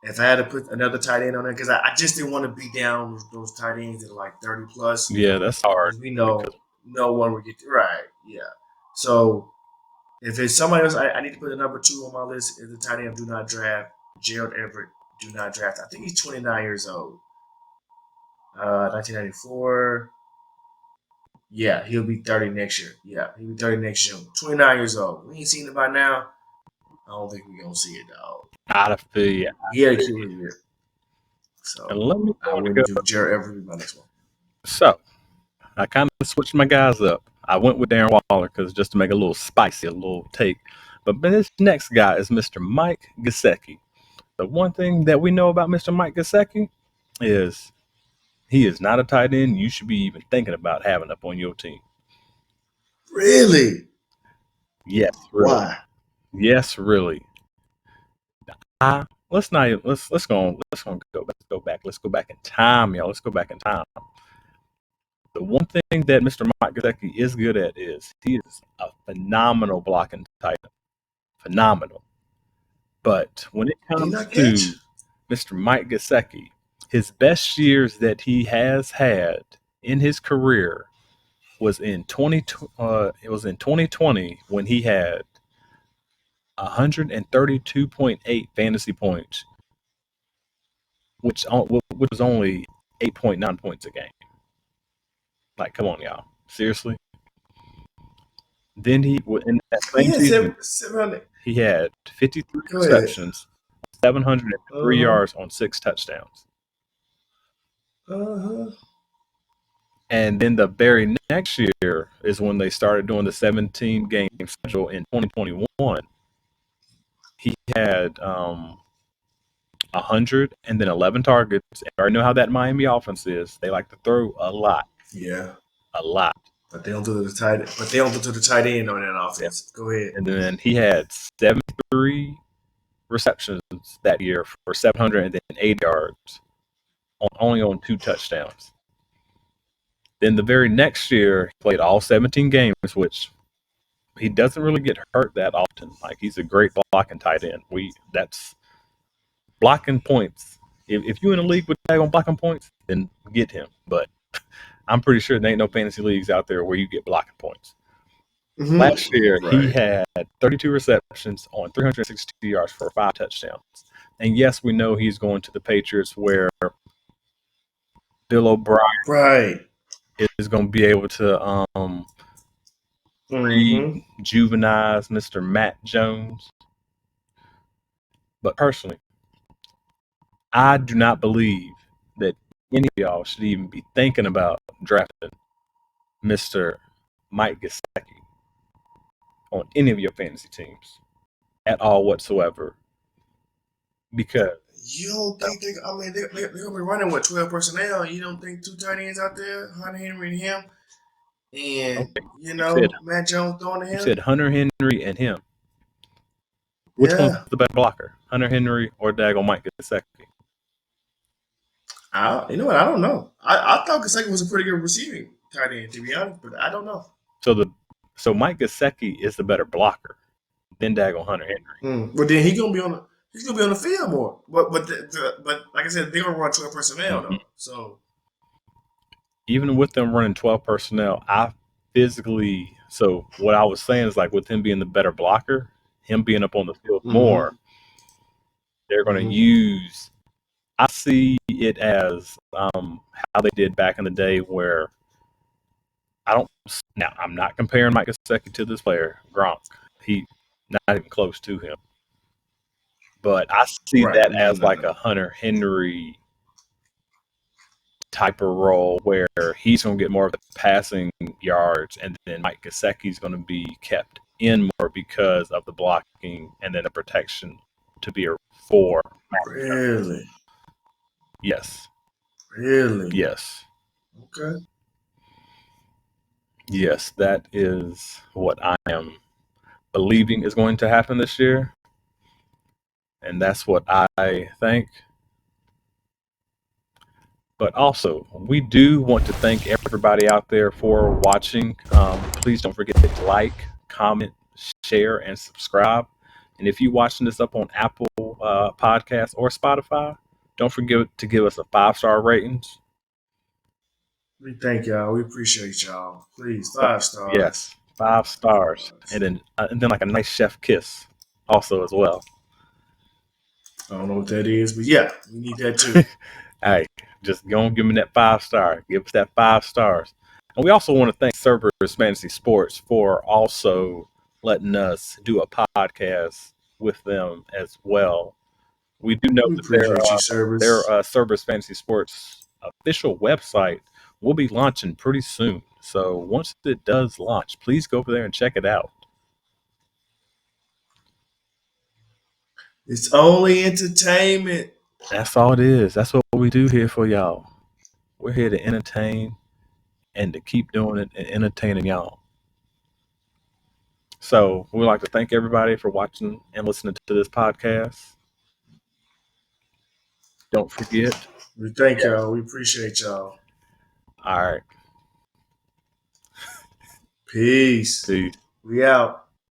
if I had to put another tight end on there, because I just didn't want to be down with those tight ends that are like 30 plus. Yeah, that's hard. Because we know no one would get right. Yeah. So if it's somebody else, I need to put a number 2 on my list. Is the tight end do not draft Gerald Everett. Do not draft. I think he's 29 years old. 1994. Yeah, he'll be 30 next year. Yeah, he'll be 30 next June. 29 years old. We ain't seen it by now. I don't think we're going to see it, dog. I'd feel you. He had a cute year. So And let me I wouldn't do Jared Everett my next one. So I kind of switched my guys up. I went with Darren Waller because just to make it a little spicy, a little take. But this next guy is Mr. Mike Gesicki. The one thing that we know about Mr. Mike Gesicki is he is not a tight end you should be even thinking about having up on your team. Really? Yes. Really. Why? Yes, really. Let's go back. Let's go back in time, y'all. Let's go back in time. The one thing that Mr. Mike Gesicki is good at is he is a phenomenal blocking tight end. Phenomenal. But when it comes to Mr. Mike Gesicki, his best years that he has had in his career was in 2020 when he had 132.8 fantasy points, which was only 8.9 points a game. Like, come on, y'all. Seriously? Then in that same season, he had 53 receptions, 703 yards on 6 touchdowns. And then the very next year is when they started doing the 17-game schedule in 2021. He had 100 and then 11 targets. And I already know how that Miami offense is. They like to throw a lot. Yeah. A lot. But they don't do the tight end on that offense. Yeah. Go ahead. And then he had 73 receptions that year for 708 yards, only on 2 touchdowns. Then the very next year, he played all 17 games, which he doesn't really get hurt that often. Like, he's a great blocking tight end. That's blocking points. If you're in a league with tag on blocking points, then get him. But I'm pretty sure there ain't no fantasy leagues out there where you get blocking points. Mm-hmm. Last year, he had 32 receptions on 362 yards for 5 touchdowns. And yes, we know he's going to the Patriots where Bill O'Brien is going to be able to rejuvenize Mr. Matt Jones. But personally, I do not believe that any of y'all should even be thinking about drafting Mr. Mike Gesicki on any of your fantasy teams at all whatsoever. Because you don't think they're going to be running with 12 personnel. You don't think 2 tight ends out there, Hunter Henry and him, and Matt Jones throwing to him? You said Hunter Henry and him. Which one's the better blocker, Hunter Henry or Dago Mike Gesicki? You know what? I don't know. I thought Gesicki was a pretty good receiving tight end, to be honest, but I don't know. So Mike Gesicki is the better blocker than Dago Hunter Henry. But then he's gonna be on the field more. But like I said, they're gonna run 12 personnel though. So even with them running 12 personnel, so what I was saying is, like, with him being the better blocker, him being up on the field more, they're going to use. I see it as how they did back in the day, where I'm not comparing Mike Gesicki to this player, Gronk. He not even close to him. But I see that as like a Hunter Henry type of role where he's going to get more of the passing yards, and then Mike Gesicki's going to be kept in more because of the blocking and then the protection to be a 4. Really? Yes. Really? Yes. Okay. Yes, that is what I am believing is going to happen this year. And that's what I think. But also, we do want to thank everybody out there for watching. Please don't forget to like, comment, share, and subscribe. And if you're watching this up on Apple Podcasts or Spotify, don't forget to give us a 5-star ratings. We thank y'all. We appreciate y'all. Please, 5 stars. Yes, 5 stars, and then like a nice chef kiss, also as well. I don't know what that is, but yeah, we need that too. Hey, just go and give me that 5-star. Give us that 5 stars. And we also want to thank Cerberus Fantasy Sports for also letting us do a podcast with them as well. We do know We that appreciate you, Cerberus. their Cerberus Fantasy Sports official website will be launching pretty soon. So once it does launch, please go over there and check it out. It's only entertainment. That's all it is. That's what we do here for y'all. We're here to entertain and to keep doing it and entertaining y'all. So we'd like to thank everybody for watching and listening to this podcast. Don't forget. We thank y'all. We appreciate y'all. All right. Peace. See you. We out.